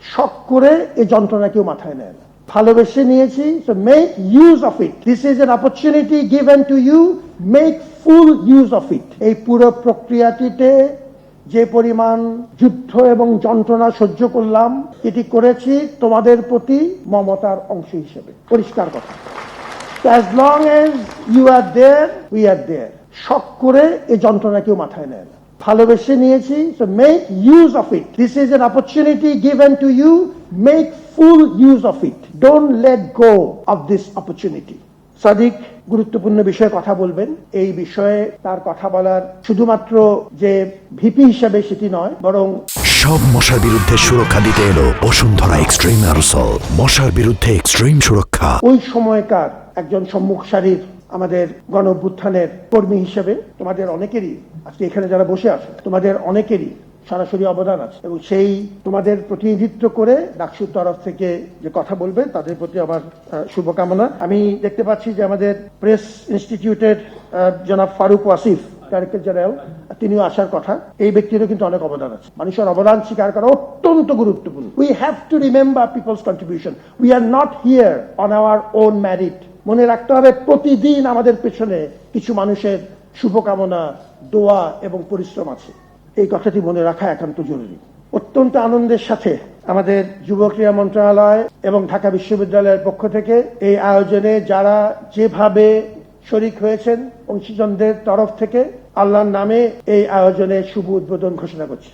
শখ করে এই যন্ত্রণা কেউ মাথায় নেয় না, ভালোবেসে নিয়েছি, so make use of it. This is an opportunity given to you, make full use of it. এই পুরো প্রক্রিয়াটিতে যে পরিমাণ যুদ্ধ এবং যন্ত্রণা সহ্য করলাম, এটি করেছি তোমাদের প্রতি মমতার অংশ হিসেবে। পরিষ্কার কথা, as long as you are there, we are there. শখ করে এই যন্ত্রণা কেউ মাথায় নেয় না, ভালোবেসে নিয়েছি, so make use of it. This is an opportunity given to you, make full use of it. Don't let go of this opportunity. Sadiq গুরুত্বপূর্ণ বিষয়ে কথা বলবেন। এই বিষয়ে তার কথা বলার শুধুমাত্র যে ভিপি হিসেবে সেটি নয়, বরং সব মশার বিরুদ্ধে সুরক্ষা দিতে এলো বসুন্ধরা এক্সট্রিম অ্যারোসল। মশার বিরুদ্ধে এক্সট্রিম সুরক্ষা। ওই সময়কার একজন সম্মুখ সারির আমাদের গণ অভ্যুত্থানের কর্মী হিসেবে তোমাদের অনেকেরই, আজকে এখানে যারা বসে আছে, তোমাদের অনেকেরই সরাসরি অবদান আছে, এবং সেই তোমাদের প্রতিনিধিত্ব করে ডাকসুর তরফ থেকে যে কথা বলবে তাদের প্রতি আমার শুভকামনা। আমি দেখতে পাচ্ছি যে আমাদের প্রেস ইনস্টিটিউটের জনাব ফারুক ওয়াসিফ, ডাইরেক্টর জেনারেল, তিনিও আসার কথা। এই ব্যক্তিরও কিন্তু অনেক অবদান আছে। মানুষের অবদান স্বীকার করা অত্যন্ত গুরুত্বপূর্ণ। We have to remember peoples contribution. We are not here on our own merit. মনে রাখতে হবে, প্রতিদিন আমাদের পেছনে কিছু মানুষের শুভকামনা, দোয়া এবং পরিশ্রম আছে। এই কথাটি মনে রাখা একান্ত জরুরি। অত্যন্ত আনন্দের সাথে আমাদের যুব ক্রীড়া মন্ত্রণালয় এবং ঢাকা বিশ্ববিদ্যালয়ের পক্ষ থেকে এই আয়োজনে যারা যেভাবে শরীক হয়েছেন, অংশীজনদের তরফ থেকে আল্লাহর নামে এই আয়োজনে শুভ উদ্বোধন ঘোষণা করছি।